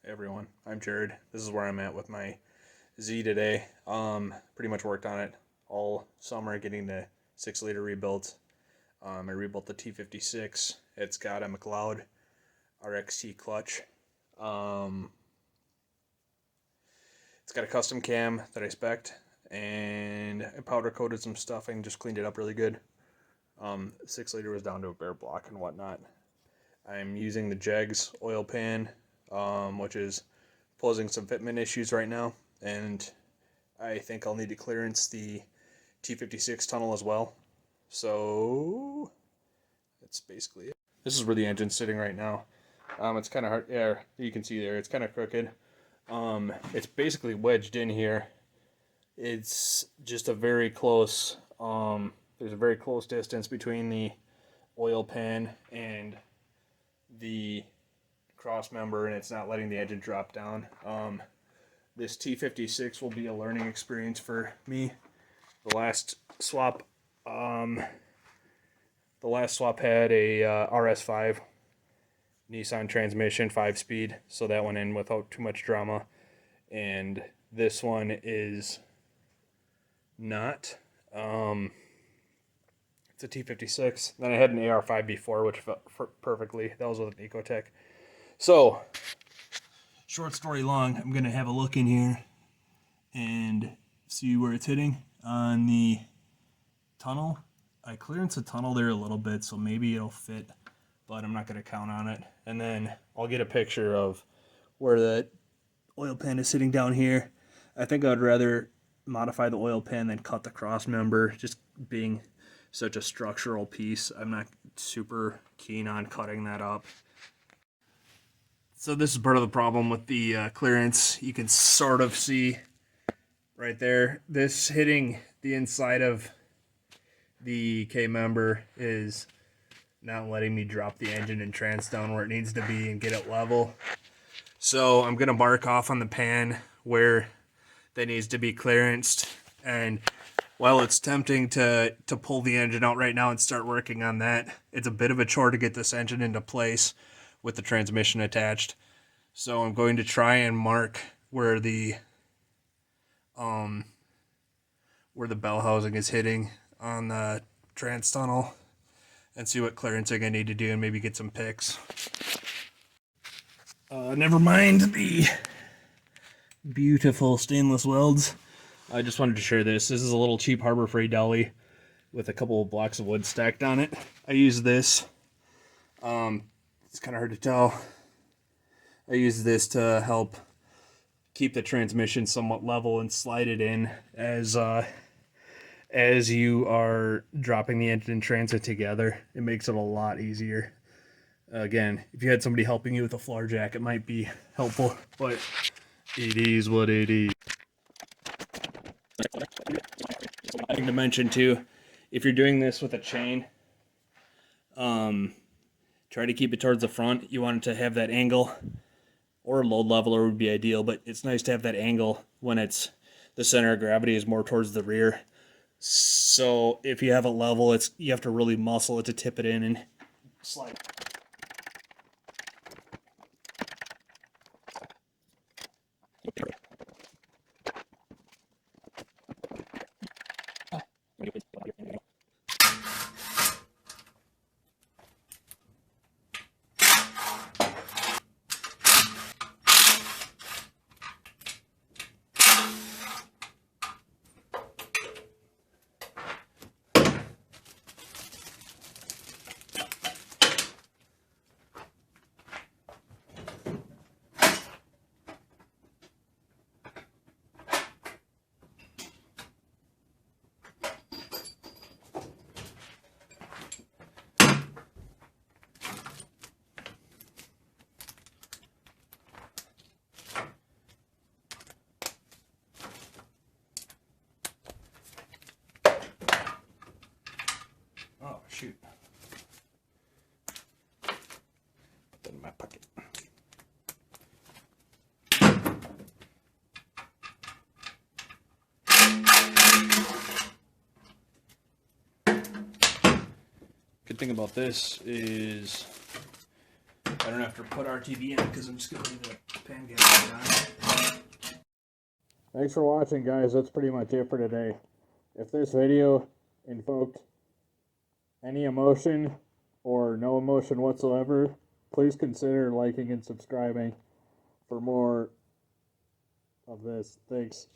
Everyone, I'm Jared. This is where I'm at with my Z today. Pretty much worked on it all summer, getting the 6-liter rebuilt. I rebuilt the T56. It's got a McLeod RXT clutch. It's got a custom cam that I spec'd, and I powder coated some stuff and just cleaned it up really good. 6-liter was down to a bare block and whatnot. I'm using the Jegs oil pan, which is posing some fitment issues right now, and I think I'll need to clearance the T56 tunnel as well. So that's basically it. This is where the engine's sitting right now. It's kind of hard. Yeah, you can see there. It's kind of crooked. It's basically wedged in here. It's just a very close. There's a very close distance between the oil pan and the cross member, and it's not letting the engine drop down. This T56 will be a learning experience for me. The last swap had a RS5 Nissan transmission, 5-speed, so that went in without too much drama. And this one is not. It's a T56. Then I had an AR5 before, which felt perfectly. That was with an Ecotech. So, short story long, I'm going to have a look in here and see where it's hitting on the tunnel. I clearanced the tunnel there a little bit, so maybe it'll fit, but I'm not going to count on it. And then I'll get a picture of where the oil pan is sitting down here. I think I'd rather modify the oil pan than cut the cross member, just being such a structural piece. I'm not super keen on cutting that up. So this is part of the problem with the clearance. You can sort of see right there, this hitting the inside of the K-member is not letting me drop the engine and trans down where it needs to be and get it level. So I'm going to mark off on the pan where that needs to be clearanced. And while it's tempting to pull the engine out right now and start working on that, it's a bit of a chore to get this engine into place with the transmission attached. So I'm going to try and mark where the bell housing is hitting on the trans tunnel and see what clearancing I need to do and maybe get some pics. Never mind the beautiful stainless welds. I just wanted to share this. This is a little cheap Harbor Freight dolly with a couple of blocks of wood stacked on it. I use this. It's kind of hard to tell. I use this to help keep the transmission somewhat level and slide it in as you are dropping the engine and transit together. It makes it a lot easier. Again, if you had somebody helping you with a floor jack, it might be helpful, but it is what it is. I think to mention too, if you're doing this with a chain, try to keep it towards the front. You want it to have that angle, or a load leveler would be ideal, but it's nice to have that angle when it's the center of gravity is more towards the rear. So if you have it level, you have to really muscle it to tip it in and slide. Oh, shoot. Put that in my pocket. Good thing about this is I don't have to put RTV in because I'm just going to leave the pan gasket on. Thanks for watching, guys. That's pretty much it for today. If this video invoked any emotion or no emotion whatsoever, please consider liking and subscribing for more of this. Thanks.